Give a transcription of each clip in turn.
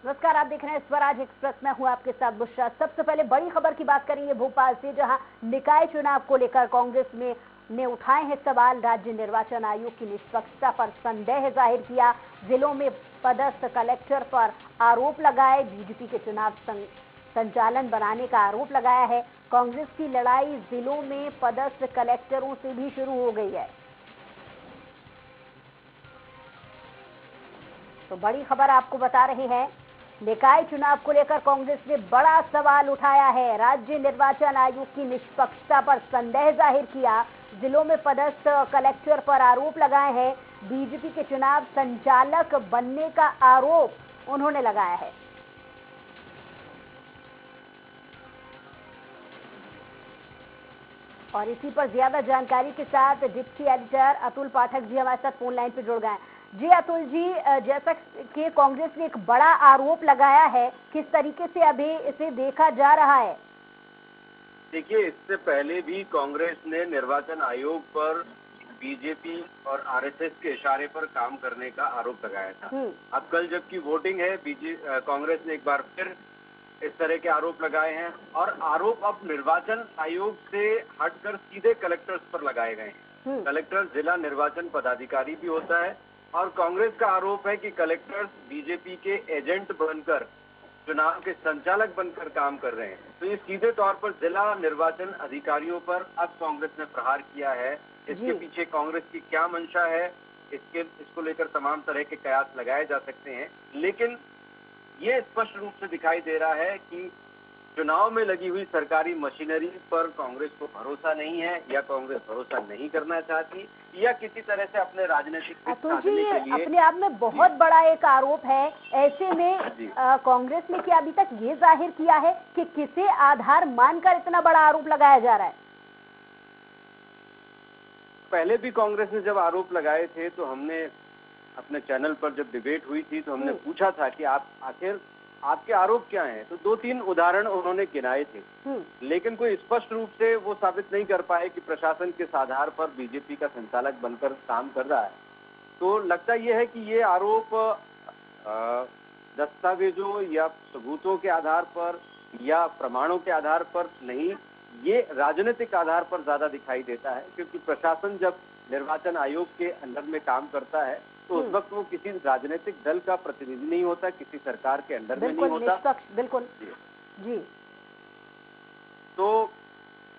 नमस्कार, आप देख रहे हैं स्वराज एक्सप्रेस में हूं आपके साथ बुशरा। सबसे पहले बड़ी खबर की बात करेंगे भोपाल से, जहां निकाय चुनाव को लेकर कांग्रेस ने उठाए हैं सवाल। राज्य निर्वाचन आयोग की निष्पक्षता पर संदेह जाहिर किया। जिलों में पदस्थ कलेक्टर पर आरोप लगाए। बीजेपी के चुनाव संचालन बनाने का आरोप लगाया है। कांग्रेस की लड़ाई जिलों में पदस्थ कलेक्टरों से भी शुरू हो गई है। तो बड़ी खबर आपको बता रहे हैं, निकाय चुनाव को लेकर कांग्रेस ने बड़ा सवाल उठाया है। राज्य निर्वाचन आयोग की निष्पक्षता पर संदेह जाहिर किया। जिलों में पदस्थ कलेक्टर पर आरोप लगाए हैं। बीजेपी के चुनाव संचालक बनने का आरोप उन्होंने लगाया है। और इसी पर ज्यादा जानकारी के साथ डिप्टी एडिटर अतुल पाठक जी हमारे साथ फोन लाइन पर जुड़ गए हैं। जी अतुल जी, जैसा कि कांग्रेस ने एक बड़ा आरोप लगाया है, किस तरीके से अभी इसे देखा जा रहा है? देखिए, इससे पहले भी कांग्रेस ने निर्वाचन आयोग पर बीजेपी और आरएसएस के इशारे पर काम करने का आरोप लगाया था। अब कल जबकि वोटिंग है, कांग्रेस ने एक बार फिर इस तरह के आरोप लगाए हैं और आरोप अब निर्वाचन आयोग से हटकर सीधे कलेक्टर्स पर लगाए गए हैं। कलेक्टर जिला निर्वाचन पदाधिकारी भी होता है और कांग्रेस का आरोप है कि कलेक्टर्स बीजेपी के एजेंट बनकर, चुनाव के संचालक बनकर काम कर रहे हैं। तो ये सीधे तौर पर जिला निर्वाचन अधिकारियों पर अब कांग्रेस ने प्रहार किया है। इसके पीछे कांग्रेस की क्या मंशा है, इसको लेकर तमाम तरह के कयास लगाए जा सकते हैं, लेकिन ये स्पष्ट रूप से दिखाई दे रहा है कि चुनाव में लगी हुई सरकारी मशीनरी पर कांग्रेस को भरोसा नहीं है, या कांग्रेस भरोसा नहीं करना चाहती, या किसी तरह से अपने राजनीतिक हित साधने के लिए। अपने आप में बहुत बड़ा एक आरोप है। ऐसे में कांग्रेस ने क्या अभी तक ये जाहिर किया है कि किसे आधार मानकर इतना बड़ा आरोप लगाया जा रहा है? पहले भी कांग्रेस ने जब आरोप लगाए थे तो हमने अपने चैनल पर, जब डिबेट हुई थी तो हमने पूछा था कि आप आखिर आपके आरोप क्या हैं, तो 2-3 उदाहरण उन्होंने गिनाए थे, लेकिन कोई स्पष्ट रूप से वो साबित नहीं कर पाए कि प्रशासन किस आधार पर बीजेपी का संचालक बनकर काम कर रहा है। तो लगता यह है कि ये आरोप दस्तावेजों या सबूतों के आधार पर या प्रमाणों के आधार पर नहीं, ये राजनीतिक आधार पर ज्यादा दिखाई देता है, क्योंकि प्रशासन जब निर्वाचन आयोग के अंडर में काम करता है तो उस वक्त वो किसी राजनीतिक दल का प्रतिनिधि नहीं होता, किसी सरकार के अंडर में नहीं होता। बिल्कुल जी। तो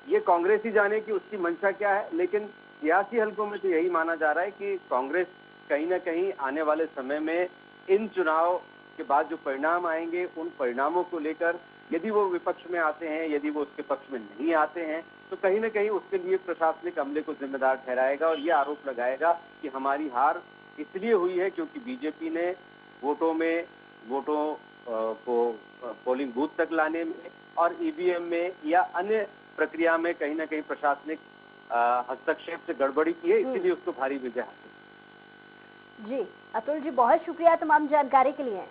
ये कांग्रेस ही जाने कि उसकी मंशा क्या है, लेकिन सियासी हलकों में तो यही माना जा रहा है कि कांग्रेस कहीं ना कहीं आने वाले समय में इन चुनाव के बाद जो परिणाम आएंगे, उन परिणामों को लेकर यदि वो विपक्ष में आते हैं, यदि वो उसके पक्ष में नहीं आते हैं, तो कहीं ना कहीं उसके लिए प्रशासनिक अमले को जिम्मेदार ठहराएगा और ये आरोप लगाएगा कि हमारी हार इसलिए हुई है क्योंकि बीजेपी ने वोटों को पोलिंग बूथ तक लाने में और ईवीएम में या अन्य प्रक्रिया में कहीं ना कहीं प्रशासनिक हस्तक्षेप से गड़बड़ी की है, इसलिए उसको भारी विजय हासिल। जी अतुल जी, बहुत शुक्रिया तमाम जानकारी के लिए।